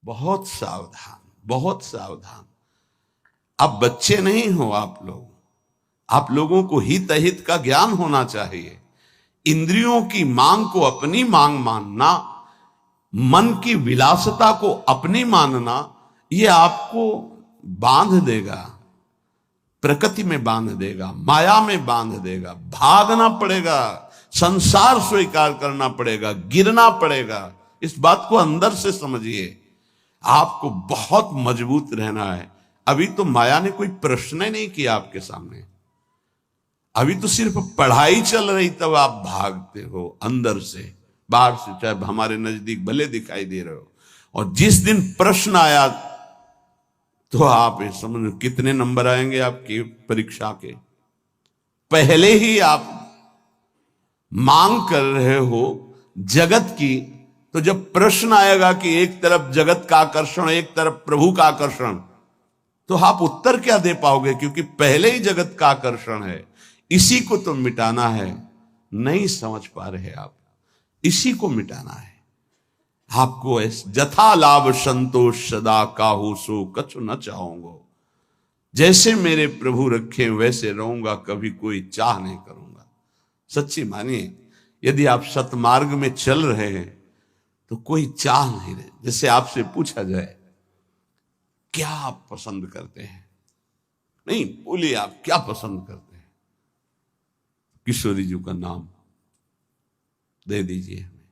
बहुत सावधान, बहुत सावधान। आप बच्चे नहीं हो, आप लोगों को हित अहित का ज्ञान होना चाहिए। इंद्रियों की मांग को अपनी मांग मानना, मन की विलासता को अपनी मानना, यह आपको बांध देगा, प्रकृति में बांध देगा, माया में बांध देगा। भागना पड़ेगा, संसार स्वीकार करना पड़ेगा, गिरना पड़ेगा। इस बात को अंदर से समझिए। आपको बहुत मजबूत रहना है। अभी तो माया ने कोई प्रश्न ही नहीं किया आपके सामने। अभी तो सिर्फ पढ़ाई चल रही, तब आप भागते हो अंदर से, बाहर से चाहे हमारे नजदीक भले दिखाई दे रहे हो। और जिस दिन प्रश्न आया तो आप समझ कितने नंबर आएंगे आपकी परीक्षा के। पहले ही आप मांग कर रहे हो जगत की, तो जब प्रश्न आएगा कि एक तरफ जगत का आकर्षण, एक तरफ प्रभु का आकर्षण, तो आप उत्तर क्या दे पाओगे? क्योंकि पहले ही जगत का आकर्षण है, इसी को तो मिटाना है। नहीं समझ पा रहे आप, इसी को मिटाना है आपको। जथा लाभ संतोष सदा काहू सो कछु न चाहूंगो। जैसे मेरे प्रभु रखे वैसे रहूंगा, कभी कोई चाह नहीं करूंगा। सच्ची मानिए, यदि आप सतमार्ग में चल रहे हैं तो कोई चाह नहीं रहे। जैसे आपसे पूछा जाए क्या आप पसंद करते हैं, नहीं बोलिए आप क्या पसंद करते हैं, किशोरी जी का नाम दे दीजिए हमें,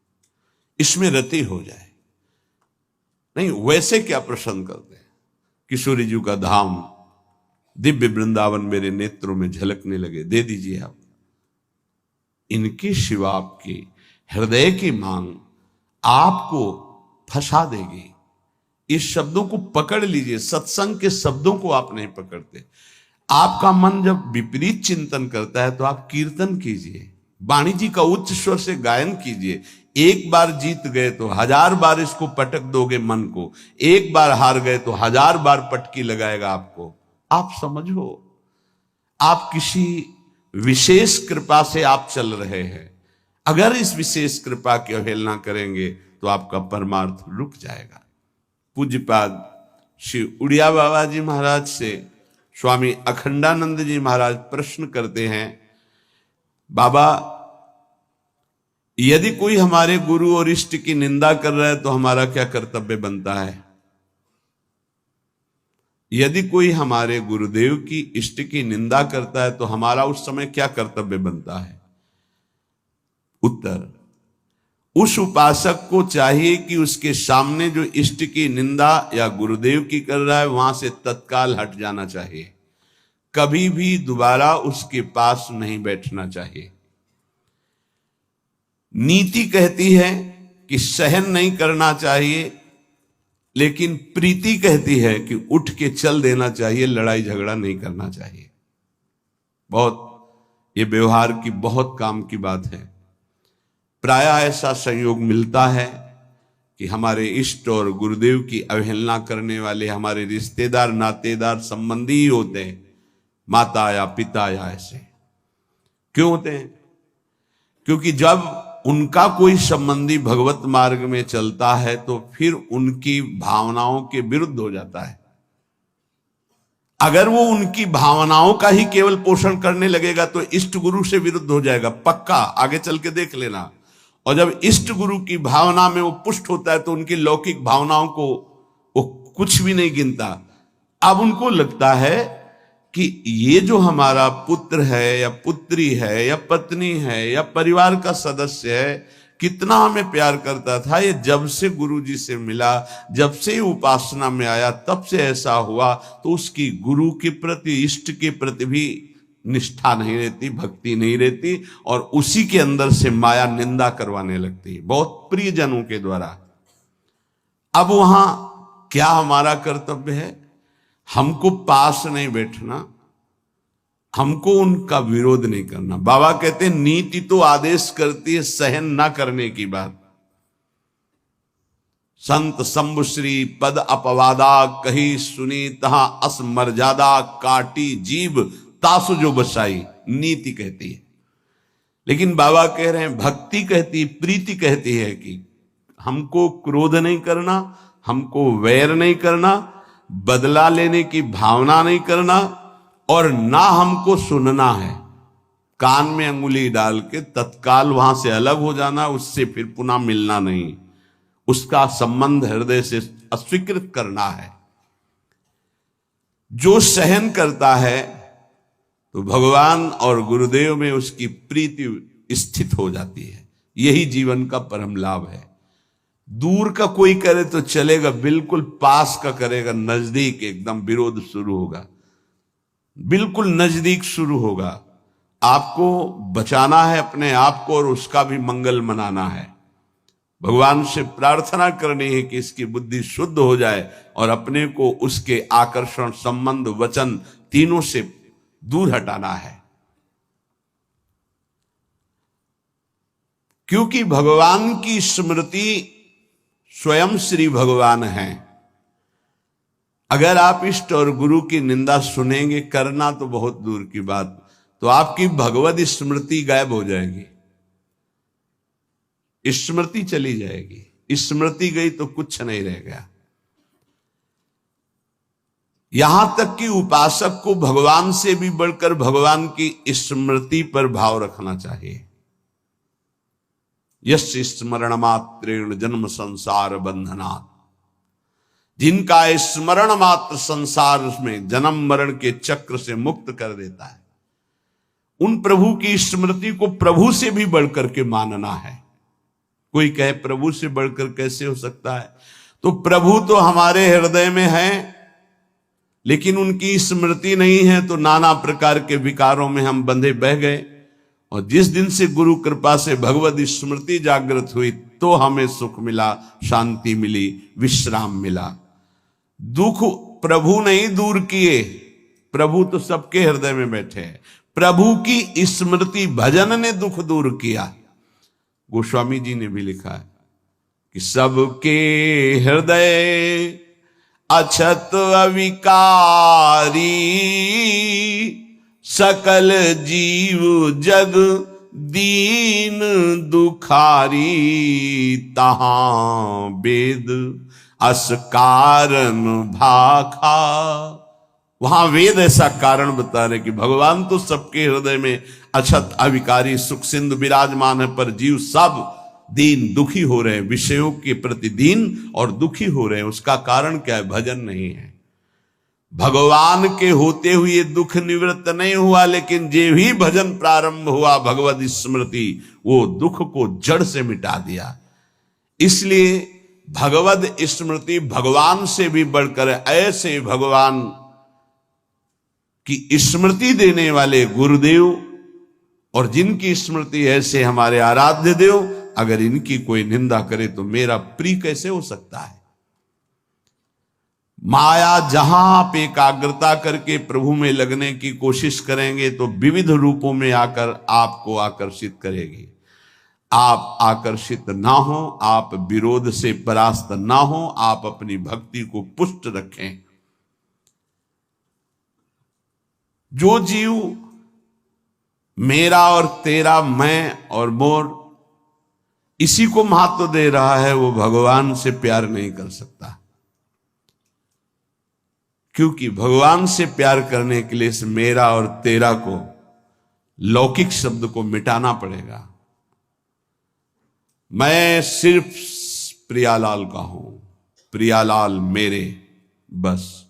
इसमें रति हो जाए। नहीं, वैसे क्या पसंद करते हैं? किशोरी जी का धाम, दिव्य वृंदावन मेरे नेत्रों में झलकने लगे, दे दीजिए आप। इनकी शिवा आपकी हृदय की मांग आपको फंसा देगी। इस शब्दों को पकड़ लीजिए। सत्संग के शब्दों को आप नहीं पकड़ते। आपका मन जब विपरीत चिंतन करता है तो आप कीर्तन कीजिए, वाणी जी का उच्च स्वर से गायन कीजिए। एक बार जीत गए तो 1000 बार इसको पटक दोगे मन को, एक बार हार गए तो 1000 बार पटकी लगाएगा आपको। आप समझो, आप किसी विशेष कृपा से आप चल रहे हैं। अगर इस विशेष कृपा की अवहेलना करेंगे तो आपका परमार्थ रुक जाएगा। पूज्यपाद श्री उड़िया बाबा जी महाराज से स्वामी अखंडानंद जी महाराज प्रश्न करते हैं, बाबा यदि कोई हमारे गुरु और इष्ट की निंदा कर रहा है तो हमारा क्या कर्तव्य बनता है? यदि कोई हमारे गुरुदेव की इष्ट की निंदा करता है तो हमारा उस समय क्या कर्तव्य बनता है? उत्तर, उस उपासक को चाहिए कि उसके सामने जो इष्ट की निंदा या गुरुदेव की कर रहा है वहां से तत्काल हट जाना चाहिए। कभी भी दोबारा उसके पास नहीं बैठना चाहिए। नीति कहती है कि सहन नहीं करना चाहिए, लेकिन प्रीति कहती है कि उठ के चल देना चाहिए, लड़ाई झगड़ा नहीं करना चाहिए। बहुत ये व्यवहार की बहुत काम की बात है। प्रायः ऐसा संयोग मिलता है कि हमारे इष्ट और गुरुदेव की अवहेलना करने वाले हमारे रिश्तेदार, नातेदार, संबंधी ही होते हैं, माता या पिता या ऐसे। क्यों होते हैं? क्योंकि जब उनका कोई संबंधी भगवत मार्ग में चलता है तो फिर उनकी भावनाओं के विरुद्ध हो जाता है। अगर वो उनकी भावनाओं का ही केवल पोषण करने लगेगा तो इष्ट गुरु से विरुद्ध हो जाएगा, पक्का, आगे चल के देख लेना। और जब इष्ट गुरु की भावना में वो पुष्ट होता है तो उनकी लौकिक भावनाओं को वो कुछ भी नहीं गिनता। अब उनको लगता है कि ये जो हमारा पुत्र है या पुत्री है या पत्नी है या परिवार का सदस्य है, कितना हमें प्यार करता था, ये जब से गुरु जी से मिला, जब से उपासना में आया, तब से ऐसा हुआ। तो उसकी गुरु के प्रति, इष्ट के प्रति भी निष्ठा नहीं रहती, भक्ति नहीं रहती, और उसी के अंदर से माया निंदा करवाने लगती है, बहुत प्रियजनों के द्वारा। अब वहां क्या हमारा कर्तव्य है? हमको पास नहीं बैठना, हमको उनका विरोध नहीं करना। बाबा कहते हैं नीति तो आदेश करती है सहन ना करने की बात। संत शंभुश्री पद अपवादा कही सुनी तहा अस मर्यादा काटी जीव तासु जो बसाई, नीति कहती है। लेकिन बाबा कह रहे हैं भक्ति कहती, प्रीति कहती है कि हमको क्रोध नहीं करना, हमको वैर नहीं करना, बदला लेने की भावना नहीं करना, और ना हमको सुनना है। कान में अंगुली डाल के तत्काल वहां से अलग हो जाना, उससे फिर पुनः मिलना नहीं, उसका संबंध हृदय से अस्वीकृत करना है। जो सहन करता है तो भगवान और गुरुदेव में उसकी प्रीति स्थित हो जाती है। यही जीवन का परम लाभ है। दूर का कोई करे तो चलेगा, बिल्कुल पास का करेगा, नजदीक एकदम विरोध शुरू होगा, बिल्कुल नजदीक शुरू होगा। आपको बचाना है अपने आप को और उसका भी मंगल मनाना है। भगवान से प्रार्थना करनी है कि इसकी बुद्धि शुद्ध हो जाए और अपने को उसके आकर्षण, संबंध, वचन तीनों से दूर हटाना है। क्योंकि भगवान की स्मृति स्वयं श्री भगवान है। अगर आप इष्ट और गुरु की निंदा सुनेंगे, करना तो बहुत दूर की बात, तो आपकी भगवत स्मृति गायब हो जाएगी, स्मृति चली जाएगी। स्मृति गई तो कुछ नहीं रह गया। यहां तक कि उपासक को भगवान से भी बढ़कर भगवान की स्मृति पर भाव रखना चाहिए। यस्य स्मरण मात्रेण जन्म संसार बंधनात्, जिनका स्मरण मात्र संसार में जन्म मरण के चक्र से मुक्त कर देता है, उन प्रभु की स्मृति को प्रभु से भी बढ़कर के मानना है। कोई कहे प्रभु से बढ़कर कैसे हो सकता है? तो प्रभु तो हमारे हृदय में है, लेकिन उनकी स्मृति नहीं है, तो नाना प्रकार के विकारों में हम बंधे बह गए। और जिस दिन से गुरु कृपा से भगवत स्मृति जागृत हुई, तो हमें सुख मिला, शांति मिली, विश्राम मिला। दुख प्रभु नहीं दूर किए, प्रभु तो सबके हृदय में बैठे हैं। प्रभु की स्मृति, भजन ने दुख दूर किया। गोस्वामी जी ने भी लिखा है कि सबके हृदय अछत अविकारी, सकल जीव जग दीन दुखारी, तहां वेद अस कारण भाखा। वहां वेद ऐसा कारण बता रहे कि भगवान तो सबके हृदय में अछत अविकारी सुख सिंधु विराजमान है, पर जीव सब दीन दुखी हो रहे हैं, विषयों के प्रति दीन और दुखी हो रहे हैं। उसका कारण क्या है? भजन नहीं है। भगवान के होते हुए दुख निवृत्त नहीं हुआ, लेकिन जे भी भजन प्रारंभ हुआ भगवत स्मृति, वो दुख को जड़ से मिटा दिया। इसलिए भगवत स्मृति भगवान से भी बढ़कर, ऐसे भगवान की स्मृति देने वाले गुरुदेव और जिनकी स्मृति ऐसे हमारे आराध्य देव, अगर इनकी कोई निंदा करे तो मेरा प्रिय कैसे हो सकता है? माया जहां आप एकाग्रता करके प्रभु में लगने की कोशिश करेंगे तो विविध रूपों में आकर आपको आकर्षित करेगी। आप आकर्षित ना हो, आप विरोध से परास्त ना हो, आप अपनी भक्ति को पुष्ट रखें। जो जीव मेरा और तेरा, मैं और मोर, इसी को महत्व दे रहा है, वो भगवान से प्यार नहीं कर सकता। क्योंकि भगवान से प्यार करने के लिए इस मेरा और तेरा को, लौकिक शब्द को मिटाना पड़ेगा। मैं सिर्फ प्रियालाल का हूं, प्रियालाल मेरे, बस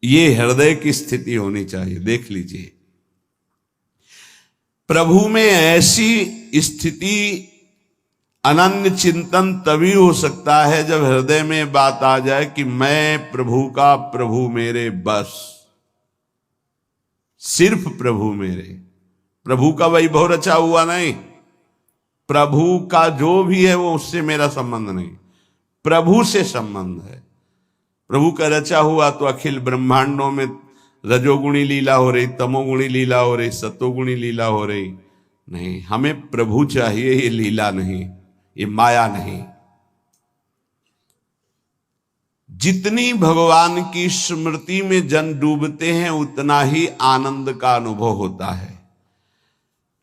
ये हृदय की स्थिति होनी चाहिए। देख लीजिए, प्रभु में ऐसी स्थिति, अनन्य चिंतन तभी हो सकता है जब हृदय में बात आ जाए कि मैं प्रभु का, प्रभु मेरे, बस सिर्फ प्रभु मेरे। प्रभु का वैभव रचा हुआ नहीं, प्रभु का जो भी है वो उससे मेरा संबंध नहीं, प्रभु से संबंध है। प्रभु का रचा हुआ तो अखिल ब्रह्मांडों में रजोगुणी लीला हो रही, तमोगुणी लीला हो रही, सतोगुणी लीला हो रही। नहीं, हमें प्रभु चाहिए, ये लीला नहीं, ये माया नहीं। जितनी भगवान की स्मृति में जन डूबते हैं, उतना ही आनंद का अनुभव होता है।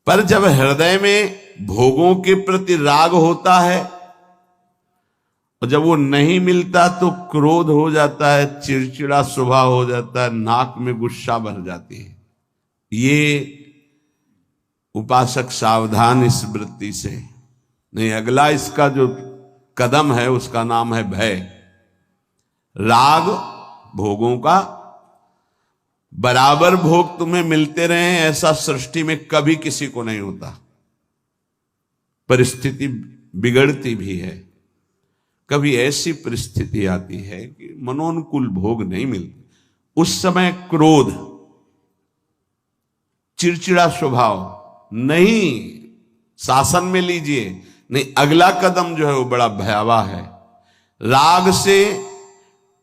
पर जब हृदय में भोगों के प्रति राग होता है और जब वो नहीं मिलता तो क्रोध हो जाता है, चिड़चिड़ा स्वभाव हो जाता है, नाक में गुस्सा भर जाती है। ये उपासक सावधान इस वृत्ति से। नहीं, अगला इसका जो कदम है उसका नाम है भय। राग भोगों का, बराबर भोग तुम्हें मिलते रहे ऐसा सृष्टि में कभी किसी को नहीं होता। परिस्थिति बिगड़ती भी है, कभी ऐसी परिस्थिति आती है कि मनोनुकूल भोग नहीं मिलते, उस समय क्रोध, चिड़चिड़ा स्वभाव, नहीं शासन में लीजिए, नहीं अगला कदम जो है वो बड़ा भयावह है। राग से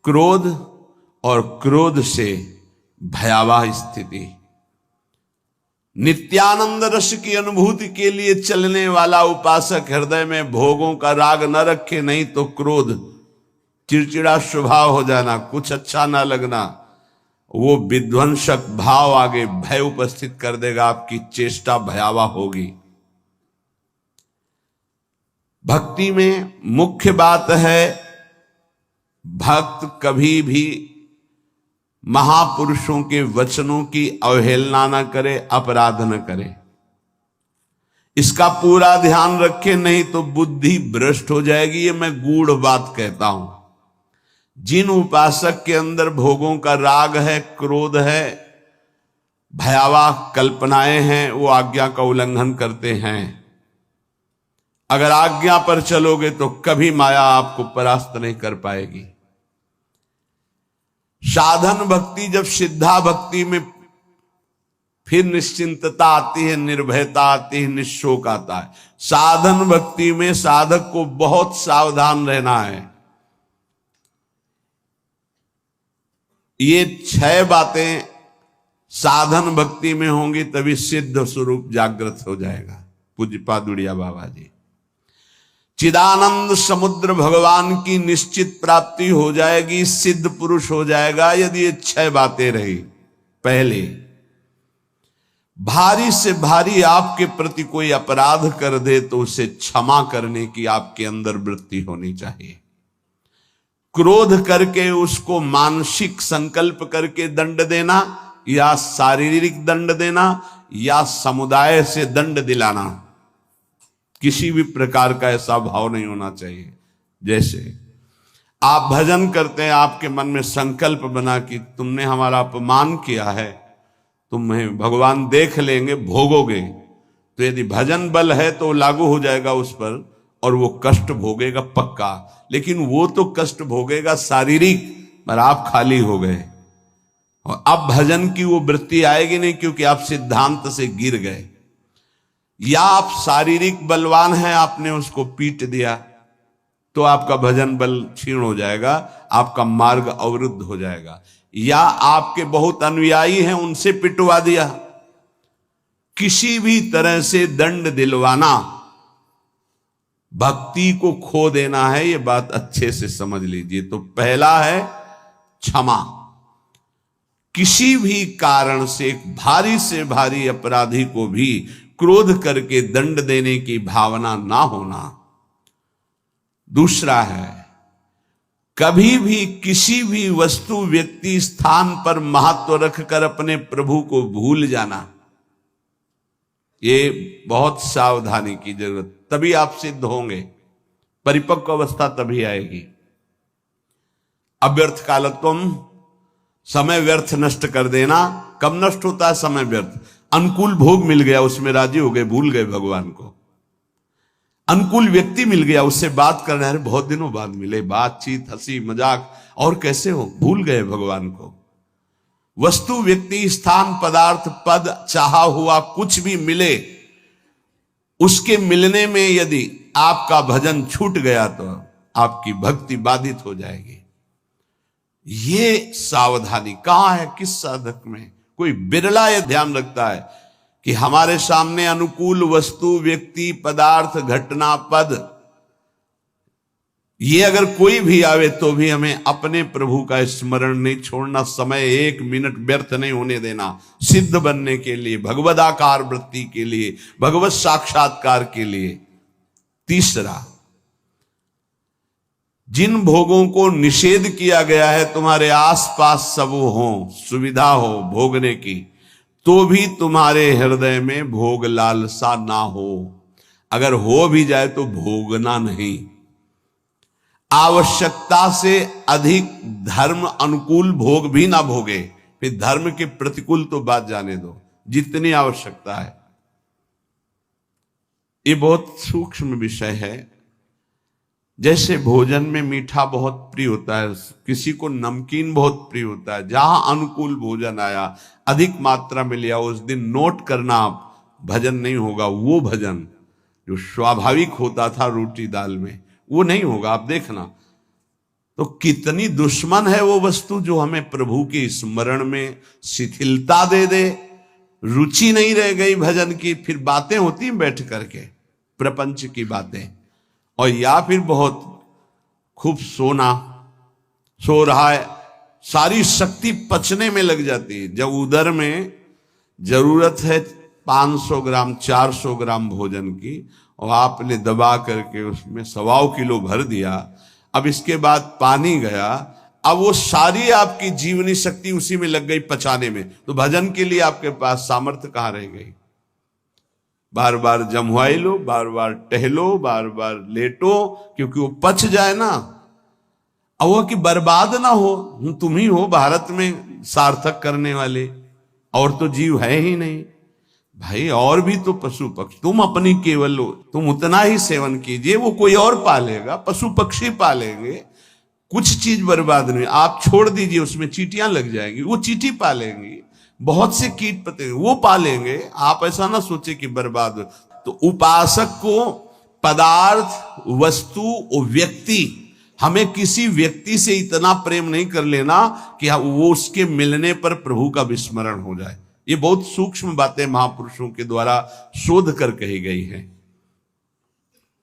क्रोध और क्रोध से भयावह स्थिति। नित्यानंद रस की अनुभूति के लिए चलने वाला उपासक हृदय में भोगों का राग न रखे, नहीं तो क्रोध, चिड़चिड़ा स्वभाव हो जाना, कुछ अच्छा ना लगना, वो विध्वंसक भाव आगे भय उपस्थित कर देगा, आपकी चेष्टा भयावह होगी। भक्ति में मुख्य बात है भक्त कभी भी महापुरुषों के वचनों की अवहेलना न करे, अपराध न करे, इसका पूरा ध्यान रखे, नहीं तो बुद्धि भ्रष्ट हो जाएगी। ये मैं गूढ़ बात कहता हूं। जिन उपासक के अंदर भोगों का राग है, क्रोध है, भयावह कल्पनाएं हैं, वो आज्ञा का उल्लंघन करते हैं। अगर आज्ञा पर चलोगे तो कभी माया आपको परास्त नहीं कर पाएगी। साधन भक्ति, जब सिद्धा भक्ति में फिर निश्चिंतता आती है, निर्भयता आती है, निशोक आता है। साधन भक्ति में साधक को बहुत सावधान रहना है। ये 6 बातें साधन भक्ति में होंगी तभी सिद्ध स्वरूप जागृत हो जाएगा। पूज्यपाद उड़िया बाबा जी, चिदानंद समुद्र भगवान की निश्चित प्राप्ति हो जाएगी, सिद्ध पुरुष हो जाएगा यदि ये 6 बातें रही। पहले, भारी से भारी आपके प्रति कोई अपराध कर दे तो उसे क्षमा करने की आपके अंदर वृत्ति होनी चाहिए। क्रोध करके उसको मानसिक संकल्प करके दंड देना, या शारीरिक दंड देना, या समुदाय से दंड दिलाना, किसी भी प्रकार का ऐसा भाव नहीं होना चाहिए। जैसे आप भजन करते हैं, आपके मन में संकल्प बना कि तुमने हमारा अपमान किया है, तुम्हें भगवान देख लेंगे, भोगोगे, तो यदि भजन बल है तो लागू हो जाएगा उस पर और वो कष्ट भोगेगा पक्का। लेकिन वो तो कष्ट भोगेगा शारीरिक, पर आप खाली हो गए और अब भजन की वो वृत्ति आएगी नहीं, क्योंकि आप सिद्धांत से गिर गए। या आप शारीरिक बलवान हैं, आपने उसको पीट दिया तो आपका भजन बल क्षीण हो जाएगा, आपका मार्ग अवरुद्ध हो जाएगा। या आपके बहुत अनुयायी हैं, उनसे पिटवा दिया। किसी भी तरह से दंड दिलवाना भक्ति को खो देना है, ये बात अच्छे से समझ लीजिए। तो पहला है क्षमा। किसी भी कारण से एक भारी से भारी अपराधी को भी क्रोध करके दंड देने की भावना ना होना। दूसरा है, कभी भी किसी भी वस्तु, व्यक्ति, स्थान पर महत्व रखकर अपने प्रभु को भूल जाना, ये बहुत सावधानी की जरूरत। तभी आप सिद्ध होंगे, परिपक्व अवस्था तभी आएगी। अव्यर्थ कालत्वम, समय व्यर्थ नष्ट कर देना। कब नष्ट होता है समय व्यर्थ? अनुकूल भोग मिल गया, उसमें राजी हो गए, भूल गए भगवान को। अनुकूल व्यक्ति मिल गया, उससे बात करना है, बहुत दिनों बाद मिले, बातचीत, हंसी मजाक, और कैसे हो, भूल गए भगवान को। वस्तु, व्यक्ति, स्थान, पदार्थ, पद, चाहा हुआ कुछ भी मिले, उसके मिलने में यदि आपका भजन छूट गया तो आपकी भक्ति बाधित हो जाएगी। ये सावधानी कहां है, किस साधक में? कोई बिरला यह ध्यान रखता है कि हमारे सामने अनुकूल वस्तु, व्यक्ति, पदार्थ, घटना, पद, ये अगर कोई भी आवे तो भी हमें अपने प्रभु का स्मरण नहीं छोड़ना, समय 1 मिनट व्यर्थ नहीं होने देना, सिद्ध बनने के लिए, भगवदाकार वृत्ति के लिए, भगवत साक्षात्कार के लिए। तीसरा, जिन भोगों को निषेध किया गया है तुम्हारे आसपास सब हो, सुविधा हो भोगने की, तो भी तुम्हारे हृदय में भोग लालसा ना हो। अगर हो भी जाए तो भोगना नहीं। आवश्यकता से अधिक धर्म अनुकूल भोग भी ना भोगे, फिर धर्म के प्रतिकूल तो बात जाने दो, जितनी आवश्यकता है। ये बहुत सूक्ष्म विषय है। जैसे भोजन में मीठा बहुत प्रिय होता है, किसी को नमकीन बहुत प्रिय होता है, जहां अनुकूल भोजन आया, अधिक मात्रा में लिया, उस दिन नोट करना, आप भजन नहीं होगा। वो भजन जो स्वाभाविक होता था रोटी दाल में, वो नहीं होगा, आप देखना। तो कितनी दुश्मन है वो वस्तु जो हमें प्रभु के स्मरण में शिथिलता दे दे। रुचि नहीं रह गई भजन की, फिर बातें होती बैठ करके प्रपंच की बातें, और या फिर बहुत खूब सो रहा है, सारी शक्ति पचने में लग जाती है। जब उदर में जरूरत है 500 ग्राम 400 ग्राम भोजन की, और आपने दबा करके उसमें 1.25 किलो भर दिया, अब इसके बाद पानी गया, अब वो सारी आपकी जीवनी शक्ति उसी में लग गई पचाने में, तो भजन के लिए आपके पास सामर्थ्य कहां रह गई। बार बार जमवाई लो, बार बार टहलो, बार बार लेटो, क्योंकि वो पच जाए ना। अब वो कि बर्बाद ना हो, तुम ही हो भारत में सार्थक करने वाले, और तो जीव है ही नहीं भाई। और भी तो पशु पक्षी, तुम अपनी केवल लो, तुम उतना ही सेवन कीजिए, वो कोई और पालेगा, पशु पक्षी पालेंगे, कुछ चीज बर्बाद नहीं। आप छोड़ दीजिए, उसमें चींटियां लग जाएंगी, वो चींटी पालेंगी, बहुत से कीट पतंगे वो पालेंगे। आप ऐसा ना सोचे कि बर्बाद हो। तो उपासक को पदार्थ, वस्तु, व्यक्ति, हमें किसी व्यक्ति से इतना प्रेम नहीं कर लेना कि वो उसके मिलने पर प्रभु का विस्मरण हो जाए। ये बहुत सूक्ष्म बातें महापुरुषों के द्वारा शोध कर कही गई हैं।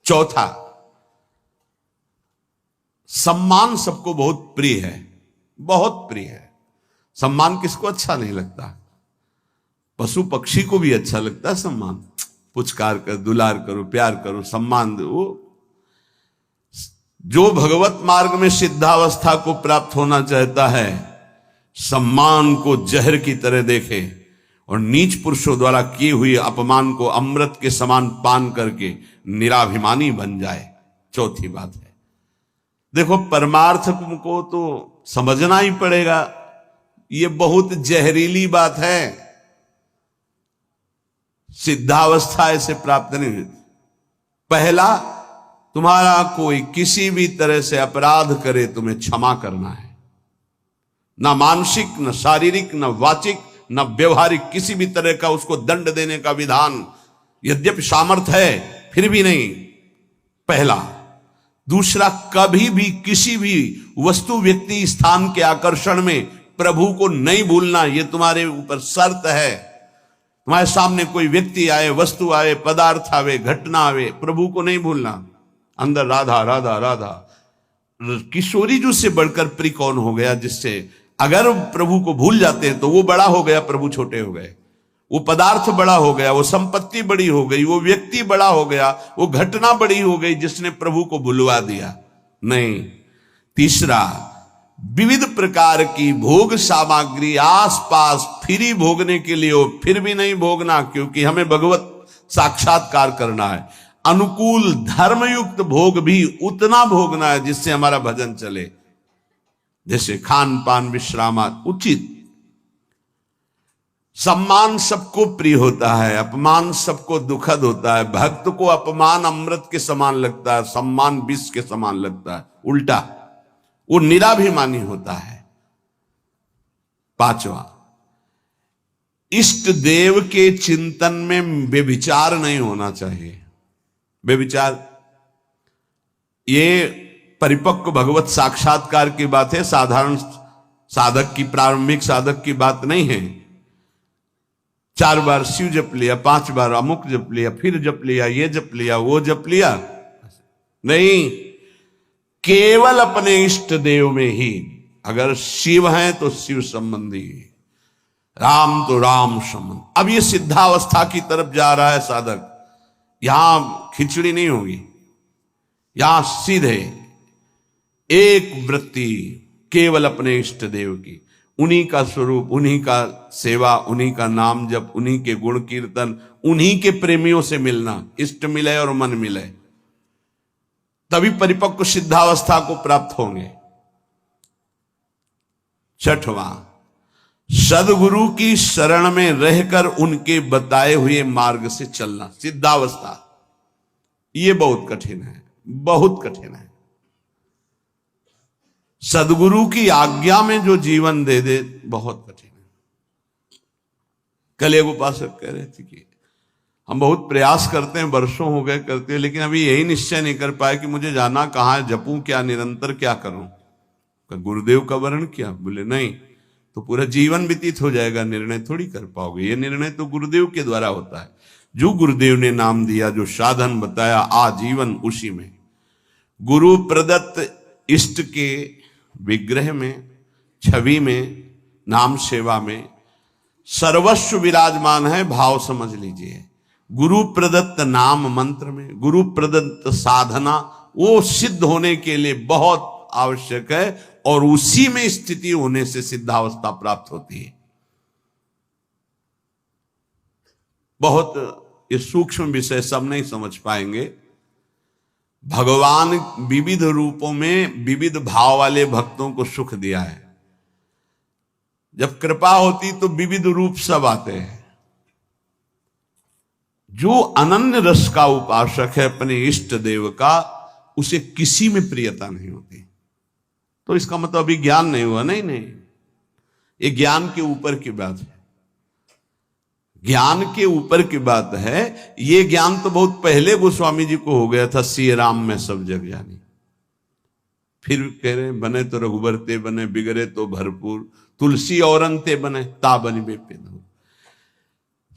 चौथा, सम्मान सबको बहुत प्रिय है, बहुत प्रिय है। सम्मान किसको अच्छा नहीं लगता? पशु पक्षी को भी अच्छा लगता है सम्मान। पुचकार कर, दुलार करो, प्यार करो, सम्मान दो। जो भगवत मार्ग में सिद्धावस्था को प्राप्त होना चाहता है, सम्मान को जहर की तरह देखे और नीच पुरुषों द्वारा किए हुए अपमान को अमृत के समान पान करके निराभिमानी बन जाए। चौथी बात है, देखो परमार्थ को तो समझना ही पड़ेगा। ये बहुत जहरीली बात है। सिद्धावस्था ऐसे प्राप्त नहीं हुई। पहला, तुम्हारा कोई किसी भी तरह से अपराध करे, तुम्हें क्षमा करना है। ना मानसिक, न शारीरिक, न वाचिक, न व्यवहारिक, किसी भी तरह का उसको दंड देने का विधान यद्यपि सामर्थ्य है फिर भी नहीं। पहला। दूसरा, कभी भी किसी भी वस्तु, व्यक्ति, स्थान के आकर्षण में प्रभु को नहीं भूलना। ये तुम्हारे ऊपर शर्त है। तुम्हारे सामने कोई व्यक्ति आए, वस्तु आए, पदार्थ आवे, घटना आवे, प्रभु को नहीं भूलना। अंदर राधा राधा राधा। किशोरी जी से बढ़कर प्रिय कौन हो गया, जिससे अगर प्रभु को भूल जाते हैं तो वो बड़ा हो गया, प्रभु छोटे हो गए। वो पदार्थ बड़ा हो गया, वो संपत्ति बड़ी हो गई, वो व्यक्ति बड़ा हो गया, वो घटना बड़ी हो गई जिसने प्रभु को भुलवा दिया। नहीं। तीसरा, विविध प्रकार की भोग सामग्री आसपास फ्री भोगने के लिए हो, फिर भी नहीं भोगना, क्योंकि हमें भगवत साक्षात्कार करना है। अनुकूल धर्मयुक्त भोग भी उतना भोगना है जिससे हमारा भजन चले, जैसे खान पान, विश्राम उचित। सम्मान सबको प्रिय होता है, अपमान सबको दुखद होता है। भक्त को अपमान अमृत के समान लगता है, सम्मान विष के समान लगता है, उल्टा। वो निराभिमानी होता है। पांचवा, इष्ट देव के चिंतन में व्यभिचार नहीं होना चाहिए। व्यभिचार ये परिपक्व भगवत साक्षात्कार की बात है, साधारण साधक की, प्रारंभिक साधक की बात नहीं है। 4 बार शिव जप लिया, 5 बार अमुक जप लिया, फिर जप लिया, ये जप लिया, वो जप लिया, नहीं। केवल अपने इष्ट देव में ही। अगर शिव हैं तो शिव संबंधी, राम तो राम संबंधी। अब ये सिद्धावस्था की तरफ जा रहा है साधक। यहां खिचड़ी नहीं होगी, यहां सीधे एक वृत्ति केवल अपने इष्ट देव की, उन्हीं का स्वरूप, उन्हीं का सेवा, उन्हीं का नाम जप, उन्हीं के गुण कीर्तन, उन्हीं के प्रेमियों से मिलना, इष्ट मिले और मन मिले, तभी परिपक्व सिद्धावस्था को प्राप्त होंगे। छठवां, सदगुरु की शरण में रहकर उनके बताए हुए मार्ग से चलना, सिद्धावस्था। ये बहुत कठिन है, बहुत कठिन है। सदगुरु की आज्ञा में जो जीवन दे दे, बहुत कठिन है। कल एक उपासक कह रहे थे कि हम बहुत प्रयास करते हैं, वर्षों हो गए करते हैं, लेकिन अभी यही निश्चय नहीं कर पाए कि मुझे जाना कहाँ है, जपूं क्या, निरंतर क्या करूं। गुरुदेव का वर्ण किया? बोले नहीं, तो पूरा जीवन व्यतीत हो जाएगा, निर्णय थोड़ी कर पाओगे। ये निर्णय तो गुरुदेव के द्वारा होता है। जो गुरुदेव ने नाम दिया, जो साधन बताया, आजीवन उसी में। गुरु प्रदत्त इष्ट के विग्रह में, छवि में, नाम सेवा में सर्वस्व विराजमान है, भाव समझ लीजिए। गुरु प्रदत्त नाम मंत्र में, गुरु प्रदत्त साधना, वो सिद्ध होने के लिए बहुत आवश्यक है, और उसी में स्थिति होने से सिद्धावस्था प्राप्त होती है। बहुत ये सूक्ष्म विषय सब नहीं समझ पाएंगे। भगवान विविध रूपों में विविध भाव वाले भक्तों को सुख दिया है। जब कृपा होती तो विविध रूप सब आते हैं। जो अनन्य रस का उपासक है अपने इष्ट देव का, उसे किसी में प्रियता नहीं होती। तो इसका मतलब अभी ज्ञान नहीं हुआ? नहीं नहीं, ये ज्ञान के ऊपर की बात है, ज्ञान के ऊपर की बात है। ये ज्ञान तो बहुत पहले गोस्वामी जी को हो गया था, सिय राम में सब जग जानी। फिर कह रहे बने तो रघुबर ते बने, बिगड़े तो भरपूर, तुलसी और अंते बने, ता बनी बेपेद।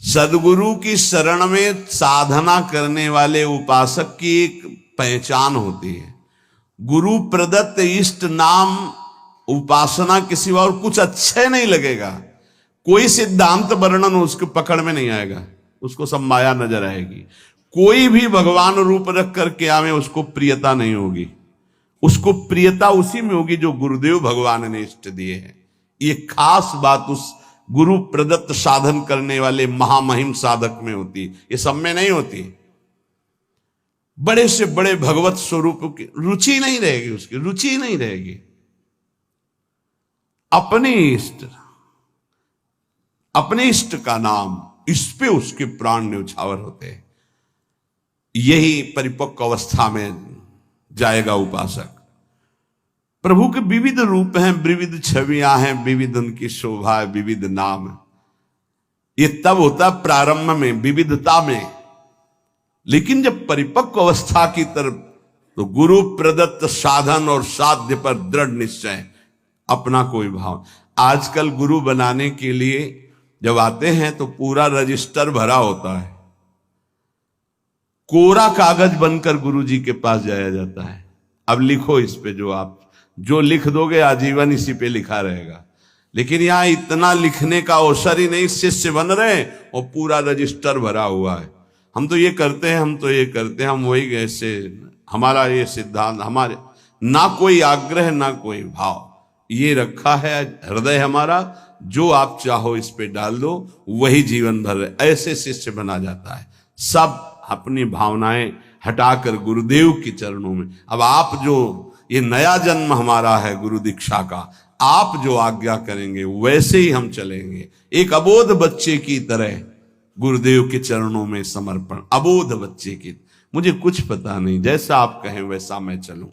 सदगुरु की शरण में साधना करने वाले उपासक की एक पहचान होती है। गुरु प्रदत्त इष्ट नाम उपासना के सिवा और कुछ अच्छे नहीं लगेगा। कोई सिद्धांत वर्णन उसके पकड़ में नहीं आएगा, उसको सब माया नजर आएगी। कोई भी भगवान रूप रख करके आवे, उसको प्रियता नहीं होगी। उसको प्रियता उसी में होगी जो गुरुदेव भगवान ने इष्ट दिए हैं। ये खास बात उस गुरु प्रदत्त साधन करने वाले महामहिम साधक में होती, ये सब में नहीं होती। बड़े से बड़े भगवत स्वरूप की रुचि नहीं रहेगी, उसकी रुचि नहीं रहेगी। अपने इष्ट का नाम, इस पे उसके प्राण न्यौछावर होते हैं। यही परिपक्व अवस्था में जाएगा उपासक। प्रभु के विविध रूप हैं, विविध छवियां हैं, विविध उनकी शोभा है, विविध नाम है। ये तब होता प्रारंभ में, विविधता में। लेकिन जब परिपक्व अवस्था की तरफ, तो गुरु प्रदत्त साधन और साध्य पर दृढ़ निश्चय, अपना कोई भाव। आजकल गुरु बनाने के लिए जब आते हैं तो पूरा रजिस्टर भरा होता है, कोरा कागज बनकर गुरु जी के पास जाया जाता है। अब लिखो इस पे, जो लिख दोगे आजीवन इसी पे लिखा रहेगा। लेकिन यहां इतना लिखने का अवसर ही नहीं, शिष्य बन रहे और पूरा रजिस्टर भरा हुआ है। हम तो ये करते हैं, हम तो ये करते हैं, हम वही ऐसे, हमारा ये सिद्धांत, हमारे ना कोई आग्रह ना कोई भाव, ये रखा है हृदय हमारा, जो आप चाहो इस पे डाल दो, वही जीवन भर ऐसे शिष्य बना जाता है। सब अपनी भावनाएं हटाकर गुरुदेव के चरणों में। अब आप जो, ये नया जन्म हमारा है गुरु दीक्षा का, आप जो आज्ञा करेंगे वैसे ही हम चलेंगे। एक अबोध बच्चे की तरह गुरुदेव के चरणों में समर्पण, अबोध बच्चे की, मुझे कुछ पता नहीं, जैसा आप कहें वैसा मैं चलूं।